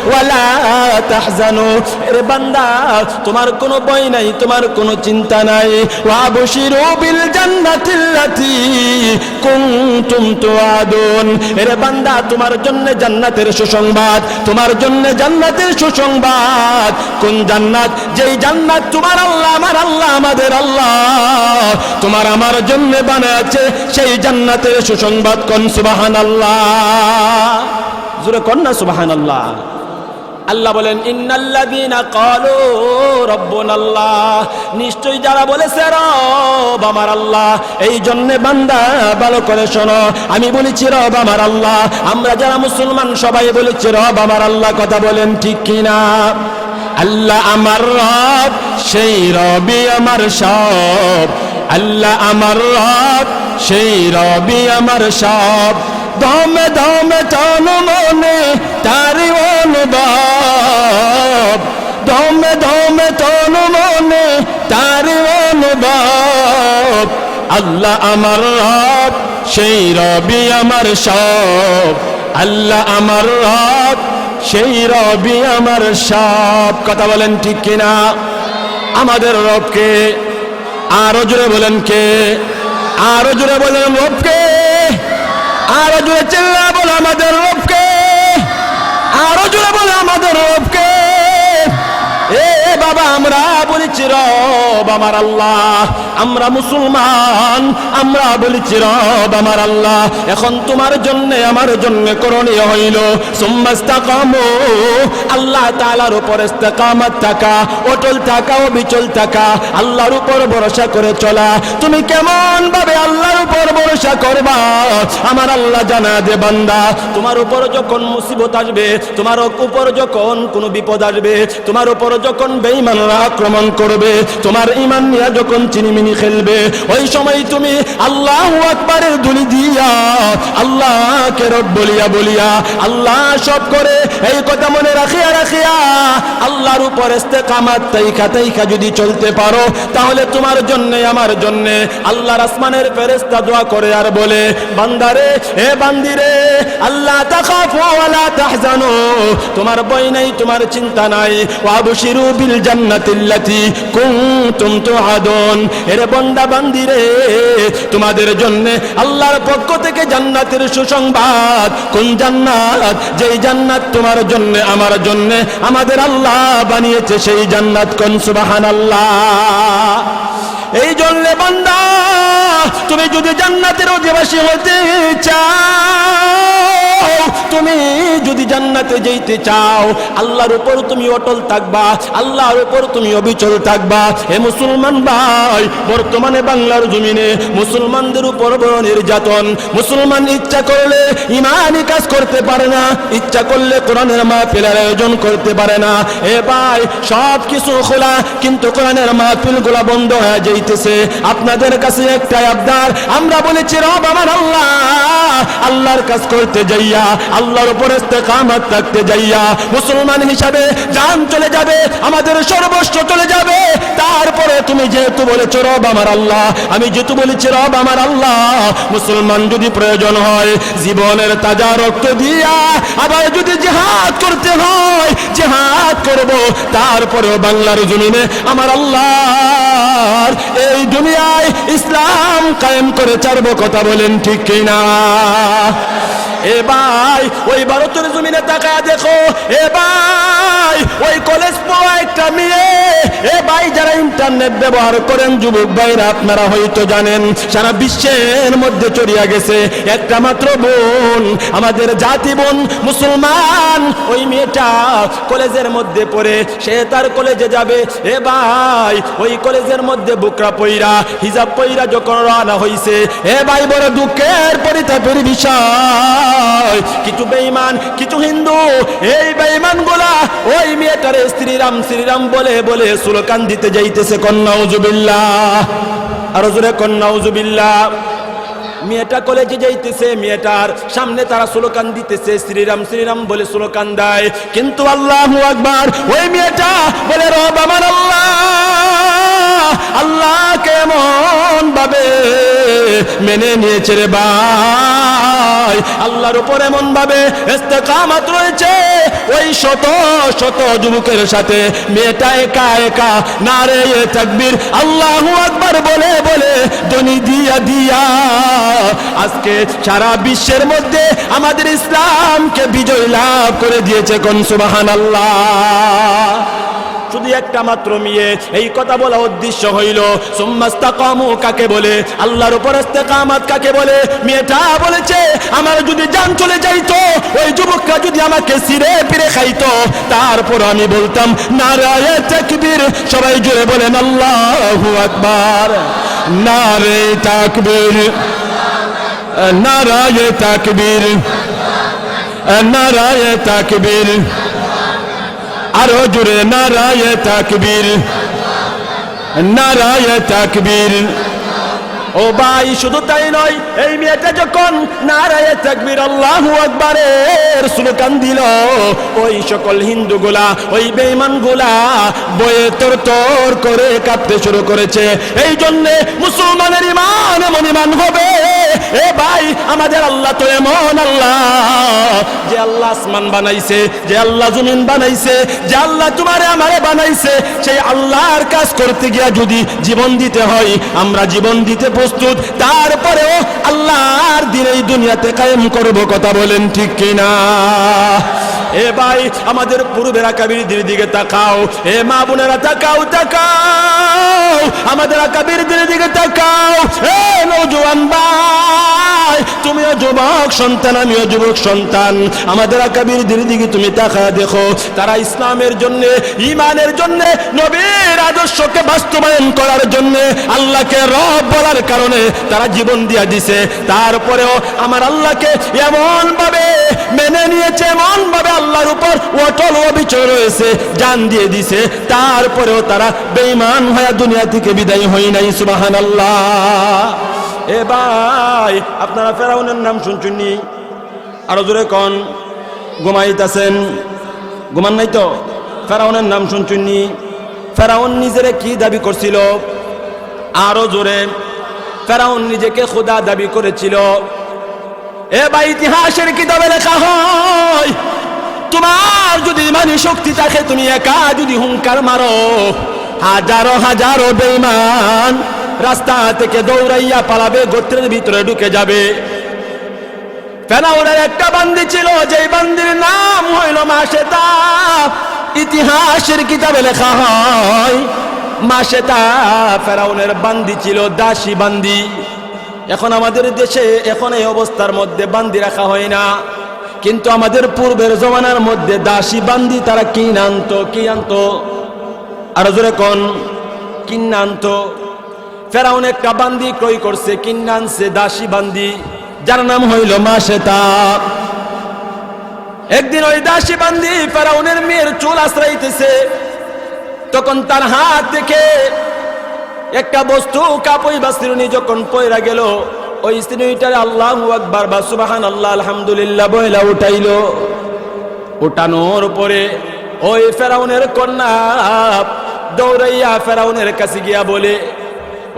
ওয়ালা তাহজানু, এরে বান্দা তোমার কোনো ভয় নাই, তোমার কোনো চিন্তা নাই। ওয়া বশিরু বিল জান্নাতিল্লাতী কুনতুম তুআদুন, এরে বান্দা তোমার জন্য জান্নাতের সুসংবাদ, তোমার জন্য জান্নাতের সুসংবাদ। কোন জান্নাত? যেই জান্নাত তোমার আল্লাহ, আমার আল্লাহ, আমাদের আল্লাহ তোমার আমার জন্য বানাচ্ছে, সেই জান্নাতের সুসংবাদ। কোন সুবহানাল্লাহ? জোরে কোন না সুবহানাল্লাহ। আল্লাহ বলেন, ইন্নাল্লাযীনা ক্বালু রাব্বুনাল্লাহ, নিশ্চয়ই যারা বলেছে রব আমার আল্লাহ। এই জন্য বান্দা ভালো করে শোনো, আমি বলেছি রব আমার আল্লাহ। আমরা যারা মুসলমান সবাই বলেছি রব আমার আল্লাহ। কথা বলেন ঠিক কিনা? আল্লাহ আমার রব, সেই রবই আমার সব। আল্লাহ আমার রব, সেই রবি আমার সব। দমে দমে তন মনে তারি অনুভব, দমে দমে তন মনে তারি অনুভব। আল্লাহ আমার রব, সেই রবি আমার সব। আল্লাহ আমার রব, সেই রবি আমার সব। কথা বলেন ঠিক কিনা? আমাদের রবকে আরো জোরে বলেন কে? আরো জোরে বলেন রবকে? আরো জোরে চিল্লা বলে আমাদের রবকে? আরো জোরে বলে আমাদের রবকে? এ বাবা, আমরা বলেছি বলেছি রব আমার আল্লাহ, আমরা মুসলমান, আমরা বলেছি রব আমার আল্লাহ। এখন তোমার জন্য আমার জন্য করণীয় হইল সুম্মাস্তাকামু, আল্লাহ তাআলার উপর ইস্তেকামত থাকা, অটল থাকা, অবিচল থাকা, আল্লাহর উপর ভরসা করে চলা। তুমি কেমন ভাবে আল্লাহর উপর ভরসা করবা? আমার আল্লাহ জানা দে বান্দা, তোমার উপর যখন মুসিবত আসবে, তোমার উপর যখন কোনো বিপদ আসবে, তোমার উপর যখন বেঈমানরা আক্রমণ করবে, তোমার ঈমান নিয়ে যখন চিনিমিনি খেলবে, ওই সময় তুমি আল্লাহু আকবারের ধ্বনি দিয়া আল্লাহকে রব বলিয়া বলিয়া আল্লাহ সব করে এই কথা মনে রাখিয়া রাখিয়া আল্লাহর উপর ইস্তেকামত তাইকা তাইকা যদি চলতে পারো, তাহলে তোমার জন্য আমার জন্য আল্লাহর আসমানের ফেরেশতা দোয়া করে আর বলে, বান্দারে, হে বান্দিরে, আল্লাহ তাখাফু ওয়া লা তাহজানু, তোমার ভয় নাই, তোমার চিন্তা নাই, ওয়াবশিরু বিল জান্নাতিল্লাতী কুনতুম তুআদুন, এর বান্দা বান্দিরে, তোমাদের জন্য আল্লাহর পক্ষ থেকে জান্নাতের সুসংবাদ। কোন জান্নাত? যেই জান্নাত তোমার জন্য আমার জন্য আমাদের আল্লাহ বানিয়েছে, সেই জান্নাত। কোন সুবহানাল্লাহ। এই জন্য বান্দা, তুমি যদি জান্নাতের অধিবাসী হতে চাও, তুমি যদি জান্নাতে যেতে চাও, আল্লাহর উপর তুমি অটল থাকবা, আল্লাহর উপর তুমি অবিচল থাকবা। হে মুসলমান ভাই, বর্তমানে বাংলার জমিনে মুসলমানদের উপর বড় নির্যাতন। মুসলমান ইচ্ছা করলে ইমানি কাজ করতে পারে না, ইচ্ছা করলে কোরআনের মাহফিলের আয়োজন করতে পারে না। এ ভাই, সব কিছু খোলা, কিন্তু কোরআনের মাহফিলগুলো বন্ধ হয়ে যাইতেছে। আপনাদের কাছে একটাই আবদার, আমরা বলেছি রব আমার আল্লাহ, আল্লাহর কাজ করতে যাইয়া, আল্লাহর উপর ইস্তেকামত রাখতে যাইয়া মুসলমান হিসাবে জান চলে যাবে, আমাদের সর্বস্ব চলে যাবে। তারপরে তুমি যেহেতু বলেছ রব আমার আল্লাহ, আমি যেহেতু বলেছি রব আমার আল্লাহ, মুসলমান যদি প্রয়োজন হয় জীবনের তাজা রক্ত দিয়া আবার যদি জিহাদ করতে হয় জিহাদ করব। তারপরেও বাংলার জমিনে আমার আল্লাহর এই দুনিয়ায় ইসলাম কায়েম করে ছাড়বো। কথা বলেন ঠিক কিনা? এ ভাই, ওই ভারতের জমিনে তাকায় দেখো, এ ভাই, ওই কলেজ পড়া একটা মেয়ে, এ ভাই, যারা ইন্টারনেট ব্যবহার করেন যুবক ভাইরা, আপনারা হয়তো জানেন সারা বিশ্বের মধ্যে ছড়িয়ে গেছে একটা মাত্র বোন, আমাদের জাতি বোন মুসলমান। ওই মেয়েটা কলেজের মধ্যে পড়ে, সে তার কলেজে যাবে। এ ভাই, ওই কলেজের মধ্যে বুকরা পইরা, হিজাব পইরা যখন রওনা হইছে, এ ভাই, বড় দুঃখের পরিতাপের বিষয়, কিছু বেঈমান, কিছু হিন্দু, এই বেঈমান গুলা ওই মেয়েটারে শ্রীরাম শ্রীরাম বলে বলে স্লোগান দিতে যাইতেছে। কন্নাউজুবিল্লাহ, আর জোরে কন্নাউজুবিল্লাহ। মেয়েটা কলেজে যাইতেছে, মেয়েটার সামনে তারা স্লোগান দিতেছে, শ্রীরাম শ্রীরাম বলে স্লোগান দেয়, কিন্তু আল্লাহু আকবার ওই মেয়েটা বলে রব আমার আল্লাহ, আল্লাহ কেমন ভাবে মেনে নিয়েছে রে ভাই, আল্লাহর উপর এমন ভাবে ইস্তেকামত রয়েছে। ওই শত শত যুবকের সাথে মেয়েটা একা একা নারে তাকবীর আল্লাহু আকবার বলে বলে ধ্বনি দিয়া দিয়া আজকে সারা বিশ্বের মধ্যে আমাদের ইসলামকে বিজয় লাভ করে দিয়েছে। কোন সুবহানাল্লাহ। শুধু একটা মাত্র মেয়ে, এই কথা বলা উদ্দেশ্য হইল সুম্মাস্তাকামু কাকে বলে, আল্লাহর উপর ইস্তেকামত কাকে বলে। মেয়েটা বলেছে, আমার যদি জান চলে যাইতো, ওই যুবকরা যদি আমাকে ছিঁড়ে পিড়ে খাইতো, তারপর আমি বলতাম নারায়ে তাকবীর। সবাই জোরে বলেন আল্লাহু আকবার, নারে তাকবীর, নারায়ে তাকবীর, নারায়ে তাকবীর, আরো জোরে নারায়ে তাকবীর, নারায়ে তাকবীর। ও ভাই, শুধু তাই নয়, এই মেয়েটা যখন নারায়ে তাকবীর আল্লাহু আকবারের স্লোগান দিল, ওই সকল হিন্দুগুলা, ওই বেঈমানগুলা বয়ে তরতর করে কাঁপতে শুরু করেছে। এই জন্য মুসলমানের ঈমান এমন ঈমান হবে। এ ভাই, আমাদের আল্লাহ তো এমন আল্লাহ, যে আল্লাহ আসমান বানাইছে, যে আল্লাহ জমিন বানাইছে, যে আল্লাহ তোমারে আমারে বানাইছে, সেই আল্লাহর কাজ করতে গিয়া যদি জীবন দিতে হয়, আমরা জীবন দিতে প্রস্তুত। তারপরেও আল্লাহর দিন এই দুনিয়াতে কায়েম করব। কথা বলেন ঠিক কিনা? এ ভাই আমাদের পূর্বের আকাবিরদের দিকে তাকাও, এ মা বোনেরা তাকাও তাকাও, আমাদের আকাবিরদের দিকে তাকাও। এ নওজোয়ান ভাই, তুমিও যুবক সন্তান, আমিও যুবক সন্তান, আমাদের আকাবিরদের দিকে তুমি তাকায় দেখো, তারা ইসলামের জন্য, ঈমানের জন্য, নবীর আদর্শকে বাস্তবায়ন করার জন্য, আল্লাহকে রব বলার কারণে তারা জীবন দিয়া দিছে। তারপরেও আমার আল্লাহকে এমন ভাবে মেনে নিয়েছে, এমন ভাবে আল্লাহর উপর অটল অবিচল রয়েছে, জান দিয়ে দিছে, তারপরেও তারা বেঈমান হয়ে দুনিয়া থেকে বিদায় হয় নাই। সুবহানাল্লাহ। এ ভাই, আপনারা ফেরাউনের নাম শুনছুননি? আরো জোরে কোন। ঘুমাইতেছেন? ঘুমান নাই তো? ফেরাউনের নাম শুনছুননি? ফেরাউন নিজেরে কি দাবি করছিল? আরো জোরে। ফেরাউন নিজেকে খোদা দাবি করেছিল। এ ভাই, ইতিহাসের কিতাবে লেখা হয়, তোমার যদি ইমানি শক্তি থাকে, তুমি একা যদি হুঙ্কার মারো, হাজারো হাজারো বেঈমান রাস্তা থেকে দৌড়াইয়া পালাবে, গোত্রের ভিতরে ঢুকে যাবে। ফেরাউনের একটা বান্দি ছিল, যেই বান্দির নাম হইল মাশেতা। ইতিহাসের কিতাবে লেখা হয়, মাশেতা ফেরাউনের বান্দি ছিল, দাসী বান্দি। এখন আমাদের দেশে এখন এই অবস্থার মধ্যে বান্দি রাখা হয় না, কিন্তু আমাদের পূর্বের জমানার মধ্যে দাসী বান্দি তারা কিনে আনতো। কি আনতো? আরো জোরে কোন। কিনে আনতো। ফেরাউন একটা বান্দি ক্রয় করছে, কিনে আনছে দাসী বান্দি, যার নাম হইল মাশেতা। একদিন ওই দাসী বান্দি ফেরাউনের মেয়ের চুল আশ্রাইতেছে, তখন তার হাত থেকে একটা বস্তু, কাপড় বা শিরুনি যখন পয়রা গেল, ওই শিরুনিটারে আল্লাহু আকবার বা সুবহানাল্লাহ আলহামদুলিল্লাহ বইলা উঠাইলো। উঠানোর পরে ওই ফেরাউনের কন্যা দৌড়াইয়া ফেরাউনের কাছে গিয়া বলে,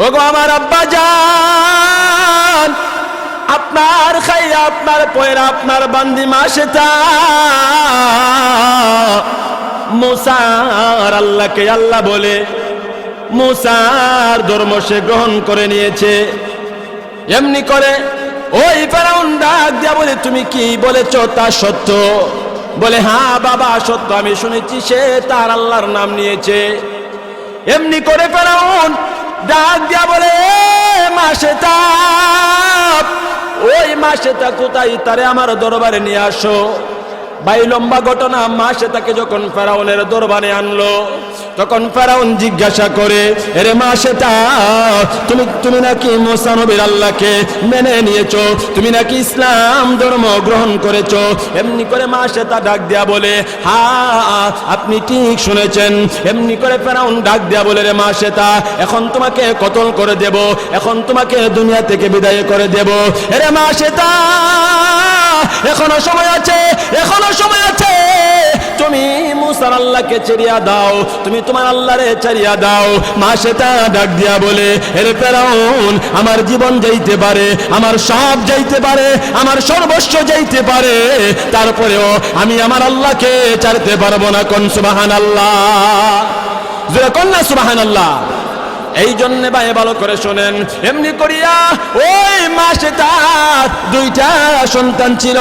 ওগো আমার আব্বা জান, আপনার খাইয়া আপনার পয়রা আপনার বান্দি মাশেতা মুসার আল্লাহকে আল্লাহ বলে মুসার ধর্ম সে গ্রহণ করে নিয়েছে। এমনি করে ওই ফেরাউন ডাক দিয়া বলে, তুমি কি বলেছ তা সত্য? বলে, হ্যাঁ বাবা সত্য, আমি শুনেছি সে তার আল্লাহর নাম নিয়েছে। এমনি করে ফেরাউন ডাক দিয়া বলে, মাশেতা, ওই মাশেতা কোথায়? তারে আমার দরবারে নিয়ে আসো। ভাই লম্বা ঘটনা। মাশেতাকে যখন ফেরাউনের দরবারে আনলো, তখন ফেরাউন জিজ্ঞাসা করে, এরে মাশেতা, তুমি নাকি মুসা নবীর আল্লাহকে মেনে নিয়েছো, তুমি নাকি ইসলাম ধর্ম গ্রহণ করেছো? এমনি করে মাশেতা ডাক দিয়া বলে, হ্যাঁ আপনি ঠিক শুনেছেন। এমনি করে ফেরাউন ডাক দিয়া বলে, রে মাশেতা, এখন তোমাকে কতল করে দেব, এখন তোমাকে দুনিয়া থেকে বিদায় করে দেব। এরে মাশেতা, এখনো সময় আছে, এখনো সময় আছে, তুমি মুসার আল্লাহকে ছাড়িয়া দাও, তুমি তোমার আল্লাহরে ছাড়িয়া দাও। মাশেতা ডাক দিয়া বলে, এরে ফেরাউন, আমার জীবন যাইতে পারে, আমার সব যাইতে পারে, আমার সর্বস্ব যাইতে পারে, তারপরেও আমি আমার আল্লাহকে ছাড়তে পারবো না। কোন সুবহানাল্লাহ, জোরে কোন না সুবহানাল্লাহ। এই জন্য ভাই ভালো করে শোনেন, এমনি করিয়া ওই মাশেতার দুইটা সন্তান ছিল,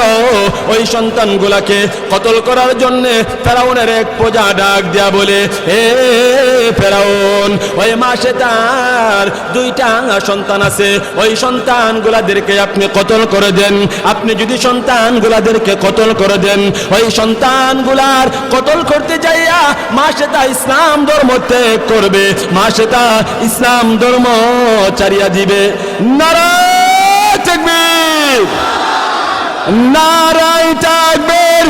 ওই সন্তানগুলাকে কতল করার জন্য ফেরাউনের এক প্রজা ডাক দেয়া বলে, হে ফেরাউন, ওই মাশেতার দুইটা সন্তান আছে, ওই সন্তানগুলাদেরকে আপনি কতল করে দেন। আপনি যদি সন্তানগুলাদেরকে কতল করে দেন, ওই সন্তানগুলার কতল করতে যাইয়া মাশেতা ইসলাম ধর্ম ত্যাগ করবে, মাশেতা ইসলাম ধর্ম ছাড়িয়া দিবে। নারায়ে তাকবীর, নারায়ে তাকবীর।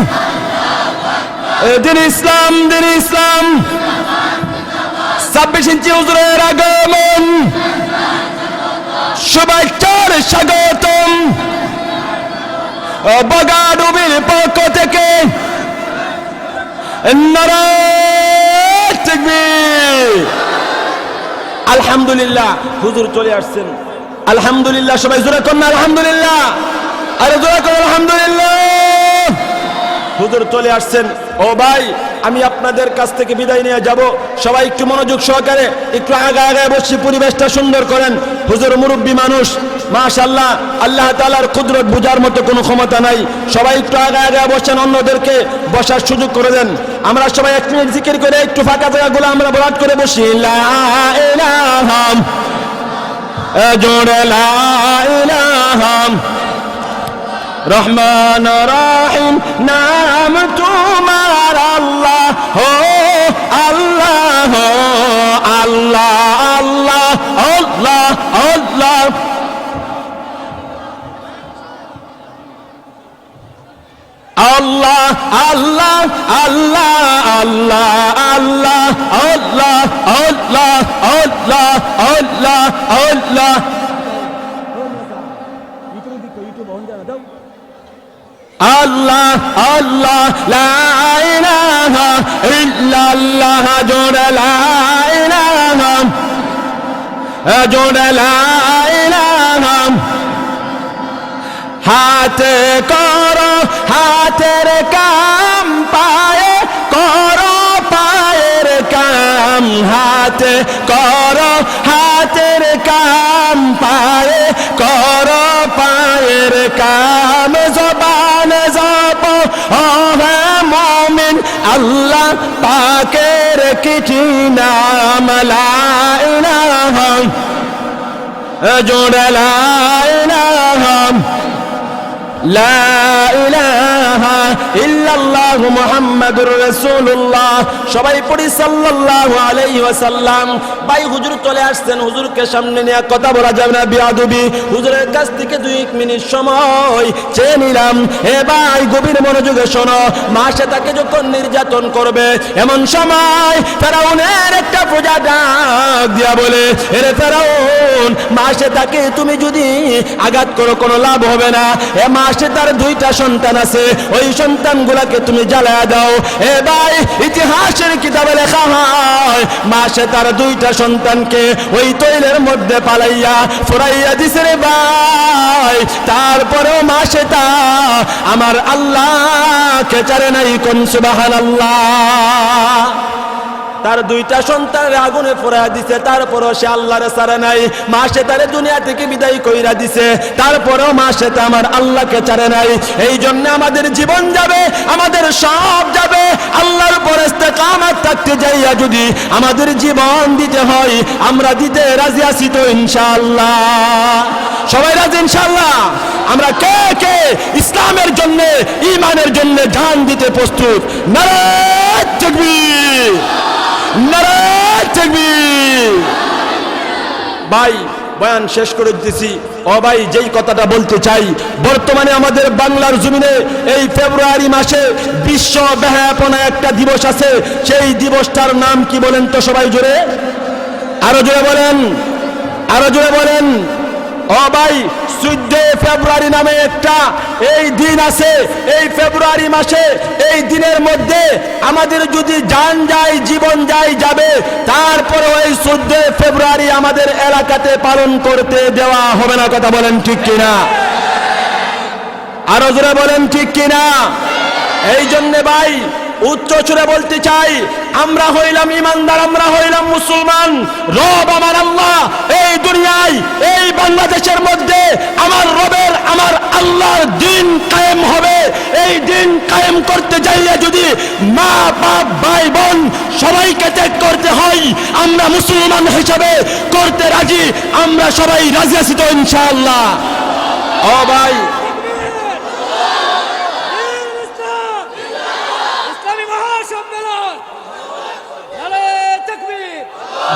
দিন ইসলাম, দিন ইসলাম। 26 ইঞ্চি হুজুরের আগমন, শুভেচ্ছার স্বাগতম বগাডুবির পক্ষ থেকে। নারায়ে তাকবীর। আলহামদুলিল্লাহ, হুজুর চলে আসছেন। আলহামদুলিল্লাহ, সবাই জোরে করুন আলহামদুলিল্লাহ, আরে জোরে করুন আলহামদুলিল্লাহ। হুজুর চলে আসছেন। ও ভাই, আমি আপনাদের কাছ থেকে বিদায় নিয়ে যাব, সবাই একটু মনোযোগ সহকারে একটু আগায় আগায় বসে পরিবেশটা সুন্দর করেন। হুজুর মুরব্বী মানুষ, মাশাআল্লাহ, আল্লাহ তাআলার কুদরত বুঝার মতো কোনো ক্ষমতা নাই। সবাই একটু আগে আগে বসেন, অন্যদেরকে বসার সুযোগ করে দেন। আমরা সবাই 1 মিনিট জিকির করে একটু ফাঁকা জায়গাগুলো আমরা বরাদ করে বসি। লা ইলাহা, জোরে লা ইলাহা, রহমান রহিম নাম তোমার আল্লাহ হো আল্লাহ হো আল্লাহ আল্লাহ আল্লাহ আল্লাহ। আল্লাহ আল্লাহ আল্লাহ আল্লাহ আল্লাহ আল্লাহ আল্লাহ আল্লাহ আল্লাহ আল্লাহ। আল্লাহ আল্লাহ লা ইলাহা ইল্লাল্লাহ, জোরে লা ইলাহা, জোরে লা ইলাহা। হাতে করো হাতের কাম, পায়ে করো পায়ের কাম, হাতে করো হাতের কাম, পায়ে করো পায়ের কাম। জবানে জপ ও হে মুমিন, আল্লাহ পাকের কিছু নাম। লা ইলাহা, জোরে লা ইলাহা, লা ইলাহা ইল্লাল্লাহ মুহাম্মাদুর রাসূলুল্লাহ। সবাই পড়ি সাল্লাল্লাহু আলাইহি ওয়াসাল্লাম। ভাই হুজুর চলে আসছেন, হুজুরকে সামনে নিয়ে কথা বলা যাবে না, বেয়াদবি। হুজুরের কাছ থেকে 2 মিনিট সময় চেয়ে নিলাম। হে ভাই গভীর মনোযোগে শোনো। মাসে তাকে যখন নির্যাতন করবে, এমন সময় ফেরাউনের একটা প্রজা ডাক দিয়া বলে, এরে ফেরাউন, মাসে তাকে তুমি যদি আঘাত করো কোনো লাভ হবে না। এ মাসে তার 2টা সন্তান আছে, ওই সন্তানগুলাকে তুমি জ্বালায়া দাও। এ ভাই ইতিহাসের কিতাবে লেখা হয়, মাসে তার 2টা সন্তানকে ওই তৈলের মধ্যে পালাইয়া ফুরাইয়া দিছে রে ভাই। তারপরেও মাসে তা আমার আল্লাহকে চারে নাই, কোন সুবহানাল্লাহ। তার 2টা সন্তানের আগুনে পোড়ায়া দিছে, তারপরও সে আল্লাহরে ছাড়ে নাই। মাসে তারে দুনিয়া থেকে বিদায় কইরা দিছে, তারপরও মাসে তা আমার আল্লাহকে ছাড়ে নাই। এই জন্য আমাদের জীবন যাবে, আমাদের সব যাবে, আল্লাহর উপর ইস্তেকামত থাকতে যাইয়া যদি আমাদের জীবন দিতে হয়, আমরা দিতে রাজি আছি তো ইনশাআল্লাহ? সবাই রাজি ইনশাআল্লাহ? আমরা কে কে ইসলামের জন্য, ঈমানের জন্য জান দিতে প্রস্তুত? নারে তাকবীর, নারে তাকবীর। ভাই বয়ান শেষ করে দিতেছি। ও ভাই, যেই কথাটা বলতে চাই, বর্তমানে আমাদের বাংলার জমিনে এই ফেব্রুয়ারি মাসে বিশ্ব বেহায়াপনা একটা দিবস আছে। সেই দিবসটার নাম কি বলেন তো সবাই জোরে? আরো জোরে বলেন, আরো জোরে বলেন। ও ভাই, 14 ফেব্রুয়ারি নামে একটা এই দিন আছে। এই ফেব্রুয়ারি মাসে এই দিনের মধ্যে আমাদের যদি জান যায়, জীবন যায়, যাবে, তারপরে ওই 14 ফেব্রুয়ারি আমাদের এলাকাতে পালন করতে দেওয়া হবে না। কথা বলেন ঠিক কিনা? আরো জোরে বলেন ঠিক কিনা? এই জন্যে ভাই উচ্চ সুরে বলতে চাই, আমরা হইলাম ইমানদার, আমরা হইলাম মুসলমান। রব আমার আল্লাহ। এই দুনিয়ায়, এই বাংলাদেশের মধ্যে আমার রবের, আমার আল্লাহর দিন কায়েম হবে। এই দিন কায়েম করতে যাইলে যদি মা বাপ ভাই বোন সবাইকে ত্যাগ করতে হয়, আমরা মুসলমান হিসাবে করতে রাজি। আমরা সবাই রাজি আছি তো ইনশাআল্লাহ? ও ভাই,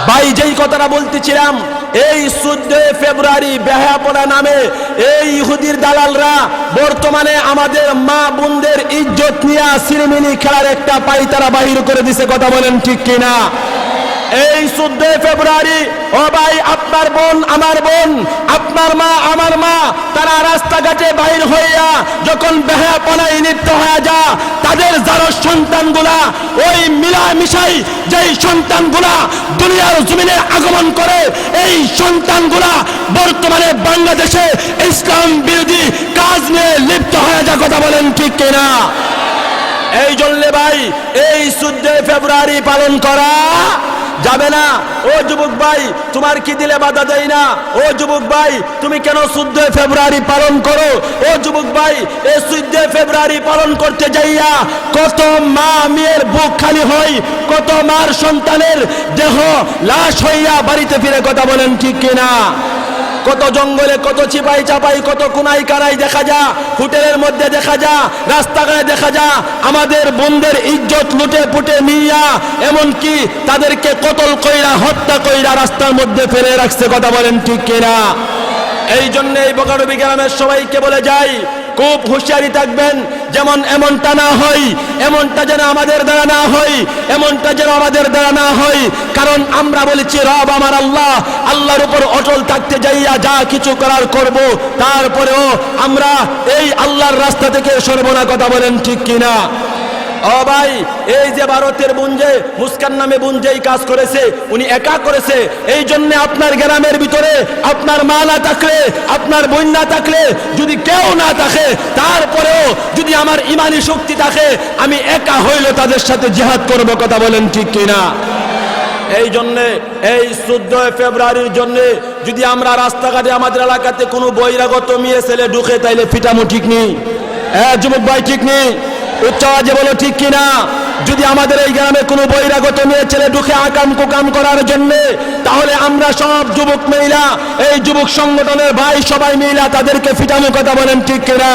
ভাই যেই কথাটা বলতেছিলাম, এই 14 ফেব্রুয়ারি বেহায়াপনা নামে এই ইহুদির দালালরা বর্তমানে আমাদের মা বোনদের ইজ্জত নিয়ে সিনেমিনি খেলার একটা পাইতারা বাহির করে দিছে। কথা বলেন ঠিক কিনা? এই 14 ফেব্রুয়ারি, ও ভাই, আপনার বোন আমার বোন, আপনার মা আমার মা, তারা রাস্তাঘাটে বাইর হইয়া যখন বেহায়াপনায় লিপ্ত হয়ে যা, তাদের যারা সন্তানগুলা ওই মিলামিশাই যেই সন্তানগুলা দুনিয়ার জমিনে আগমন করে, এই সন্তানগুলা বর্তমানে বাংলাদেশে ইসলাম বিরোধী কাজ নিয়ে লিপ্ত হয়ে যা। কথা বলেন ঠিক কিনা? এই জন্য ভাই এই 14 ফেব্রুয়ারি পালন করা যাবে না। ও যুবক ভাই, তোমার কি দিলে বাধা দেয় না? ও যুবক ভাই, তুমি কেন 14 ফেব্রুয়ারি পালন করো? ও যুবক ভাই, এই 14 ফেব্রুয়ারি পালন করতে যাইয়া কত মা মেয়ের বুক খালি হয়, কত মার সন্তানের দেহ লাশ হইয়া বাড়িতে ফিরে। কথা বলেন ঠিক কিনা? কত জঙ্গলে, কত চিপাই চাপাই, কত কুনাই কানাই দেখা যা, হোটেলের মধ্যে দেখা যা, রাস্তাঘাটে দেখা যা আমাদের বোনদের ইজ্জত লুটে পুটে নিয়া, এমনকি তাদেরকে কতল কইরা হত্যা কইরা রাস্তার মধ্যে ফেলে রাখছে। কথা বলেন ঠিক কিনা? এই জন্য এই বগারবি গ্রামের সবাইকে বলে যাই, খুব হুঁশিয়ারি থাকবেন, যেমন এমনটা না হয়, এমনটা যেন আমাদের দ্বারা না হয়, এমনটা যেন আমাদের দ্বারা না হয়। কারণ আমরা বলেছি রব আমার আল্লাহ, আল্লাহর উপর অটল থাকতে যাইয়া যা কিছু করার করব, তারপরেও আমরা এই আল্লাহর রাস্তা থেকে সরব না। কথা বলেন ঠিক কিনা? ও ভাই, এই যে ভারতের বুঞ্জে মুস্কান নামে বুঞ্জেই কাজ করেছে, উনি একা করেছে। এই জন্য আপনার গ্রামের ভিতরে আপনার মা না থাকলে, আপনার বোন না থাকলে, যদি কেউ না থাকে, তারপরেও যদি আমার ইমানি শক্তি থাকে, আমি একা হইলে তাদের সাথে জিহাদ করব। কথা বলেন ঠিক কিনা? এই জন্যে এই 14 ফেব্রুয়ারির জন্য যদি আমরা রাস্তাঘাটে আমাদের এলাকাতে কোনো বহিরাগত মেয়ে ছেলে ঢুকে, তাইলে ফিটামো ঠিক নেই? যুবক ভাই ঠিক নেই? উচ্চ আওয়াজে বলো ঠিক কিনা? যদি আমাদের এই গ্রামে কোনো বহিরাগত মেয়ে ছেলে ঢুকে আকাম কুকাম করার জন্য, তাহলে আমরা সব যুবক মহিলা, এই যুবক সংগঠনের ভাই সবাই মিলা তাদেরকে ফিটামো। কথা বলেন ঠিক কিনা?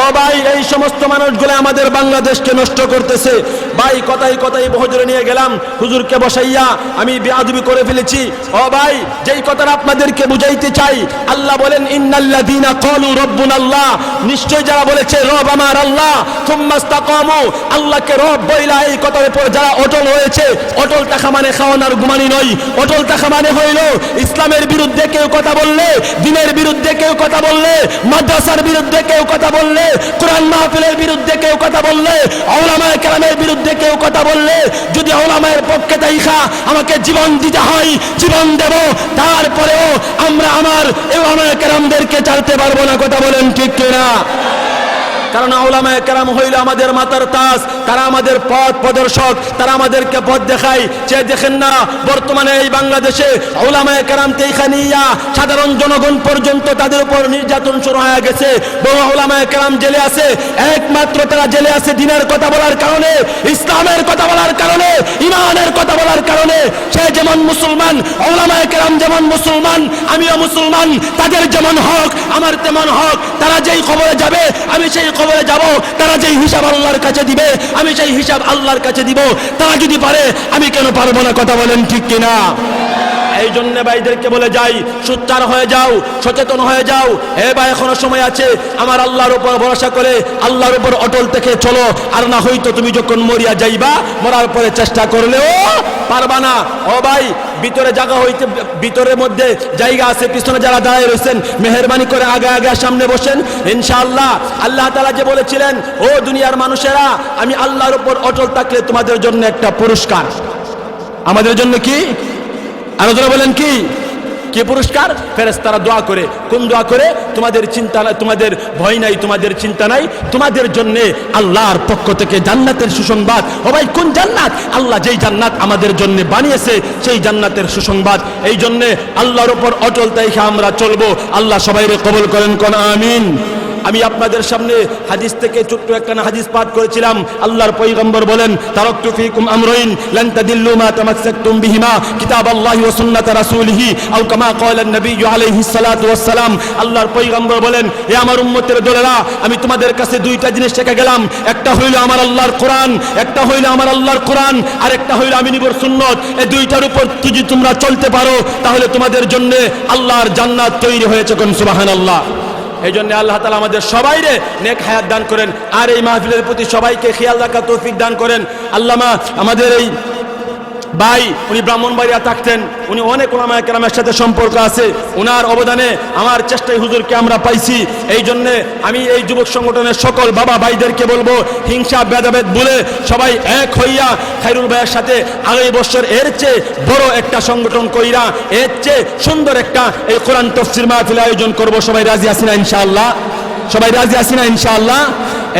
ও ভাই, এই সমস্ত মানুষগুলো আমাদের বাংলাদেশকে নষ্ট করতেছে। ভাই কথাই কথাই হুজুরে নিয়ে গেলাম, হুজুরকে বসাইয়া আমি বেয়াদবি করে ফেলেছি। ও ভাই, যেই কথাটা আপনাদেরকে বুঝাইতে চাই, আল্লাহ বলেন ইন্নাল্লাযীনা ক্বালু রাব্বুনাল্লাহ, নিশ্চয় যারা বলেছে রব আমার আল্লাহ, সুম্মা ইসতাকামু, আল্লাহকে রব বইলা এই কথার উপর যারা অটল হয়েছে। অটল থাকা মানে খাওয়ানোর ঘুমানি নয়। অটল থাকা মানে হইল ইসলামের বিরুদ্ধে কেউ কথা বললে, দ্বীনের বিরুদ্ধে কেউ কথা বললে, মাদ্রাসার বিরুদ্ধে কেউ কথা বললে, কোরআন মাহফিলের বিরুদ্ধে কেউ কথা বললে, উলামায়ে কেরামের বিরুদ্ধে কেউ কথা বললে, যদি উলামায়ের পক্ষে তাইখা আমাকে জীবন দিতে হয়, জীবন দেব, তারপরেও আমরা আমার উলামায়ে কেরামদেরকে ছাড়তে পারবো না। কথা বলেন ঠিক কিনা? কারণ উলামায়ে কেরাম হইল আমাদের মাথার তাজ, তারা আমাদের পথ প্রদর্শক, তারা আমাদেরকে পথ দেখায়। যে দেখেন না বর্তমানে এই বাংলাদেশে উলামায়ে কেরাম তেইখানিয়া সাধারণ জনগণ পর্যন্ত তাদের উপর নির্যাতন শুরু হয়ে গেছে। বহু উলামায়ে কেরাম জেলে আছে, একমাত্র তারা জেলে আছে দ্বীনের কথা বলার কারণে, ইসলামের কথা বলার কারণে, ইমানের কথা বলার কারণে। সে যেমন মুসলমান, উলামায়ে কেরাম যেমন মুসলমান, আমিও মুসলমান, তাদের যেমন হক আমার তেমন হক। তারা যেই খবরে যাবে আমি সেই খবরে যাব, তারা যেই হিসাব আল্লাহর কাছে দিবে আমি সেই হিসাব আল্লাহর কাছে দিব। তারা যদি পারে, আমি কেন পারবো না? কথা বলেন ঠিক কিনা? এই জন্য ভাইদেরকে বলে যাই, সোচ্চার হয়ে যাও, সচেতন হয়ে যাও। হে ভাই, এখনো সময় আছে, আমার আল্লাহর উপর ভরসা করে আল্লাহর উপর অটল থেকে চলো। আর না হয়তো তুমি যখন মরিয়া যাইবা, মরার পরে চেষ্টা করলেও পারবা না। ও ভাই, ভিতরে জায়গা হইতে, ভিতরের মধ্যে জায়গা আছে, পিছনে যারা দাঁড়িয়ে রয়েছেন মেহেরবানি করে আগে আগে সামনে বসেন ইনশাআল্লাহ। আল্লাহ তাআলা যে বলেছিলেন, ও দুনিয়ার মানুষেরা, আমি আল্লাহর উপর অটল থাকলে তোমাদের জন্য একটা পুরস্কার। আমাদের জন্য কি? আলোচনা বলেন কি কি পুরস্কার? ফেরেশতারা দোয়া করে। কোন দোয়া করে? তোমাদের চিন্তা নাই, তোমাদের ভয় নাই, তোমাদের চিন্তা নাই, তোমাদের জন্য আল্লাহর পক্ষ থেকে জান্নাতের সুসংবাদ। ও ভাই, কোন জান্নাত? আল্লাহ যেই জান্নাত আমাদের জন্য বানিয়েছে সেই জান্নাতের সুসংবাদ। এই জন্য আল্লাহর উপর অটল তাইখা আমরা চলবো। আল্লাহ সবাইরে কবুল করেন, কোন আমিন। আমি আপনাদের সামনে হাদিস থেকে ছোট্ট একটা হাদিস পাঠ করেছিলাম। আল্লাহর পয়গম্বর বলেন, তারাকতু ফীকুম আমরাইন লান তাদিল্লু মা তামাসসাকতুম বিহিমা কিতাবাল্লাহি ওয়া সুন্নাত রাসূলিহি আও কামা ক্বালা নবী আলাইহিস সালাতু ওয়াস সালাম। আল্লাহর পয়গম্বর বলেন, হে আমার উম্মতের দলেরা, আমি তোমাদের কাছে দুইটা জিনিস শিখে গেলাম। একটা হইল আমার আল্লাহর কোরআন, একটা হইল আমার আল্লাহর কোরআন, আর একটা হইল আমি নবীর সুন্নাত। এই দুইটার উপর যদি তোমরা চলতে পারো, তাহলে তোমাদের জন্য আল্লাহর জান্নাত তৈরি হয়েছে। কোন সুবহানাল্লাহ। এই জন্য আল্লাহ তাআলা আমাদের সবাইরে নেক হায়াত দান করেন, আর এই মাহফিলের প্রতি সবাইকে খেয়াল রাখার তৌফিক দান করেন। আল্লামা আমাদের এই ভাই, উনি ব্রাহ্মণবাড়িয়া থাকতেন, উনি অনেক উলামায়ে কেরামের সাথে সম্পর্ক আছে। ওনার অবদানে আমার চেষ্টায় হুজুরকে আমরা পাইছি। এই জন্যে আমি এই যুবক সংগঠনের সকল বাবা ভাইদেরকে বলবো, হিংসা ভেদাভেদ ভুলে সবাই এক হইয়া খায়রুল ভাইয়ের সাথে আগামী বছর এর চেয়ে বড় একটা সংগঠন কইরা, এর চেয়ে সুন্দর একটা এই কোরআন তাফসীর মাহফিল আয়োজন করব। সবাই রাজি আছি না ইনশাআল্লাহ? সবাই রাজি আছি না ইনশাআল্লাহ?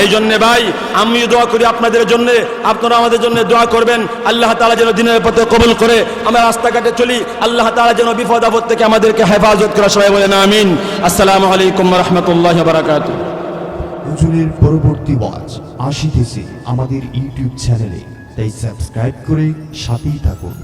এই জন্য ভাই আমি দোয়া করি আপনাদের জন্য, আপনারা আমাদের জন্য দোয়া করবেন। আল্লাহ তাআলা যেন দিনের পথে কবুল করে আমরা রাস্তাঘাটে চলি, আল্লাহ তাআলা যেন বিপদ আপদ থেকে আমাদেরকে হেফাজত করে, সবাই বলেন আমিন। আসসালামু আলাইকুম ওয়া রাহমাতুল্লাহি ওয়া বারাকাতুহু। হুজুরের পরবর্তী ওয়াজ আসিতেছে আমাদের ইউটিউব চ্যানেলে, তাই সাবস্ক্রাইব করে সাথেই থাকুন।